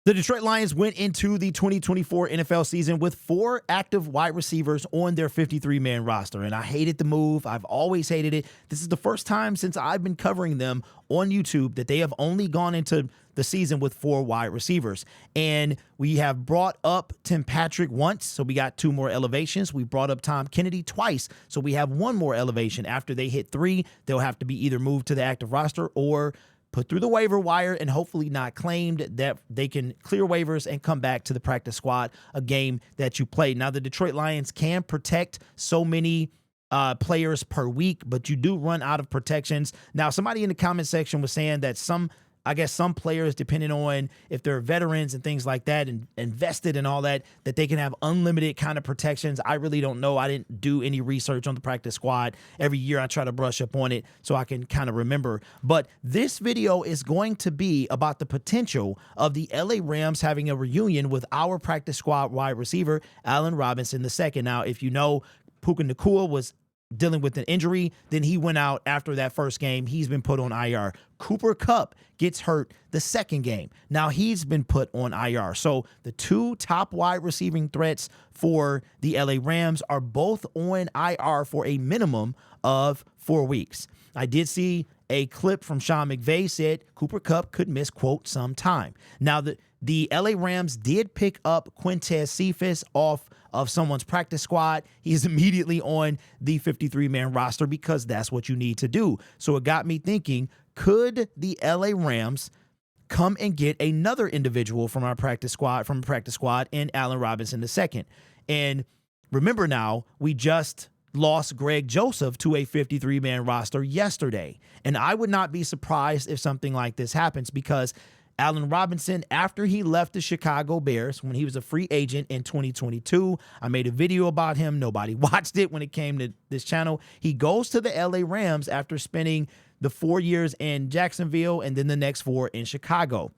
The Detroit Lions went into the 2024 NFL season with 4 active wide receivers on their 53-man roster, and I hated the move. I've always hated it. This is the first time since I've been covering them on YouTube that they have only gone into the season with 4 wide receivers. And we have brought up Tim Patrick once, so we got 2 more elevations. We brought up Tom Kennedy twice, so we have 1 more elevation. After they hit 3, they'll have to be either moved to the active roster or put through the waiver wire and hopefully not claimed, that they can clear waivers and come back to the practice squad, a game that you played. Now, the Detroit Lions can protect so many players per week, but you do run out of protections. Now, somebody in the comment section was saying that some players, depending on if they're veterans and things like that and invested and all that, that they can have unlimited kind of protections. I really don't know. I didn't do any research on the practice squad. Every year I try to brush up on it so I can kind of remember. But this video is going to be about the potential of the LA Rams having a reunion with our practice squad wide receiver, Allen Robinson II. Now, if you know, Puka Nacua was dealing with an injury, then he went out after that first game. He's been put on IR. Cooper Kupp gets hurt the second game. Now he's been put on IR. So the 2 top wide receiving threats for the LA Rams are both on IR for a minimum of 4 weeks. I did see a clip from Sean McVay said Cooper Kupp could miss, quote, some time. Now, the LA Rams did pick up Quintez Cephas off of someone's practice squad. He's immediately on the 53-man roster because that's what you need to do. So it got me thinking, could the LA Rams come and get another individual from our practice squad, in Allen Robinson II? And remember now, we just lost Greg Joseph to a 53-man roster yesterday. And I would not be surprised if something like this happens, because Allen Robinson, after he left the Chicago Bears, when he was a free agent in 2022, I made a video about him. Nobody watched it when it came to this channel. He goes to the LA Rams after spending the 4 years in Jacksonville and then the next 4 in Chicago.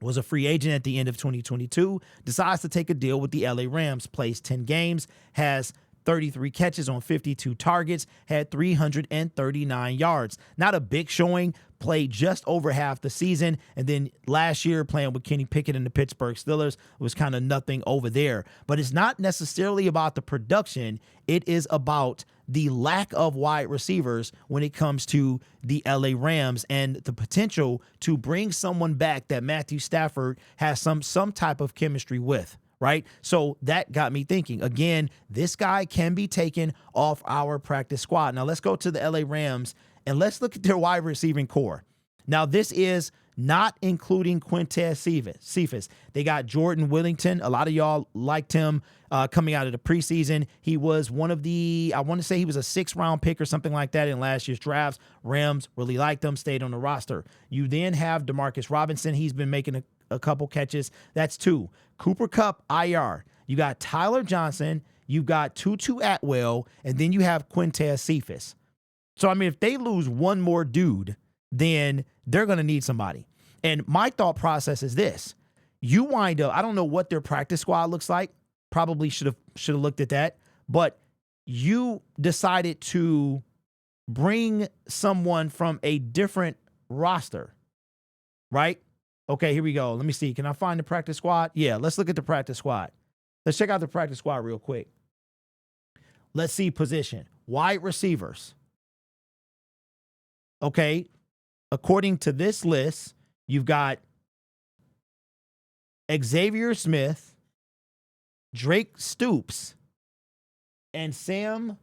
Was a free agent at the end of 2022, decides to take a deal with the LA Rams, plays 10 games, has 33 catches on 52 targets, had 339 yards. Not a big showing, played just over half the season. And then last year, playing with Kenny Pickett and the Pittsburgh Steelers, was kind of nothing over there. But it's not necessarily about the production. It is about the lack of wide receivers when it comes to the LA Rams and the potential to bring someone back that Matthew Stafford has some type of chemistry with. Right? So that got me thinking. Again, this guy can be taken off our practice squad. Now let's go to the LA Rams and let's look at their wide receiving core. Now this is not including Quintez Cephas. They got Jordan Whittington. A lot of y'all liked him coming out of the preseason. He was one of the, I want to say he was a 6th-round pick or something like that in last year's drafts. Rams really liked him, stayed on the roster. You then have Demarcus Robinson. He's been making a couple catches. That's 2. Cooper Kupp, IR. You got Tyler Johnson. You got Tutu Atwell. And then you have Quintez Cephas. So, I mean, if they lose one more dude, then they're going to need somebody. And my thought process is this. You wind up, I don't know what their practice squad looks like. Probably should have looked at that. But you decided to bring someone from a different roster, right? Okay, here we go. Let me see. Can I find the practice squad? Yeah, let's look at the practice squad. Let's check out the practice squad real quick. Let's see position. Wide receivers. Okay, according to this list, you've got Xavier Smith, Drake Stoops, and Sam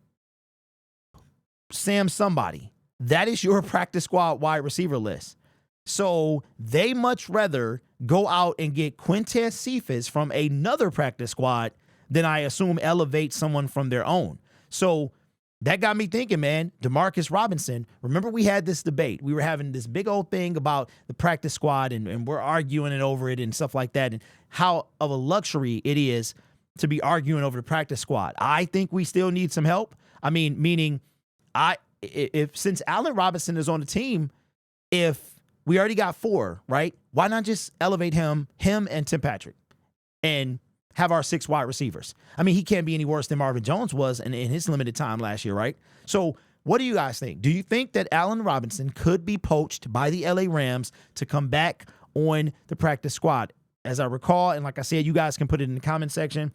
somebody. That is your practice squad wide receiver list. So they much rather go out and get Quintez Cephas from another practice squad than, I assume, elevate someone from their own. So that got me thinking, man. Demarcus Robinson, remember we had this debate. We were having this big old thing about the practice squad, and we're arguing it over it and stuff like that, and how of a luxury it is to be arguing over the practice squad. I think we still need some help. I mean, meaning since Allen Robinson is on the team, if we already got 4, right? Why not just elevate him and Tim Patrick and have our 6 wide receivers? I mean, he can't be any worse than Marvin Jones was in his limited time last year, right? So what do you guys think? Do you think that Allen Robinson could be poached by the LA Rams to come back on the practice squad? as I recall, and like I said, you guys can put it in the comment section.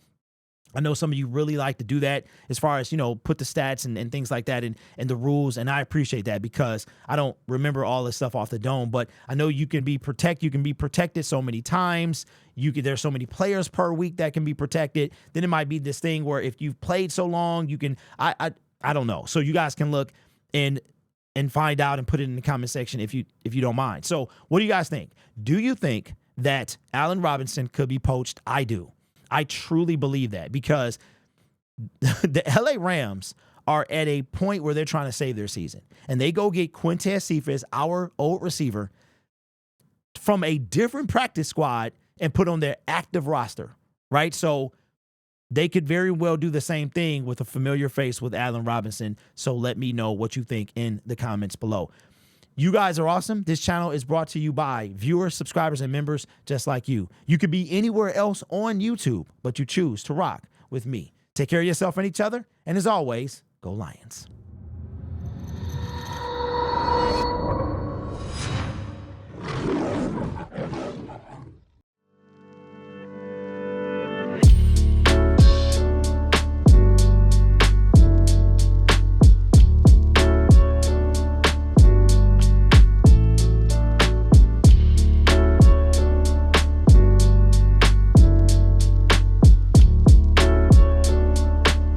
I know some of you really like to do that as far as, put the stats and things like that and the rules. And I appreciate that because I don't remember all this stuff off the dome, but I know you can be protected so many times. There's so many players per week that can be protected. Then it might be this thing where if you've played so long, you can, I don't know. So you guys can look and find out and put it in the comment section if you don't mind. So what do you guys think? Do you think that Allen Robinson could be poached? I do. I truly believe that because the LA Rams are at a point where they're trying to save their season. And they go get Quintez Cephas, our old receiver, from a different practice squad and put on their active roster, right? So they could very well do the same thing with a familiar face with Allen Robinson. So let me know what you think in the comments below. You guys are awesome. This channel is brought to you by viewers, subscribers, and members just like you. You could be anywhere else on YouTube, but you choose to rock with me. Take care of yourself and each other. And as always, go Lions.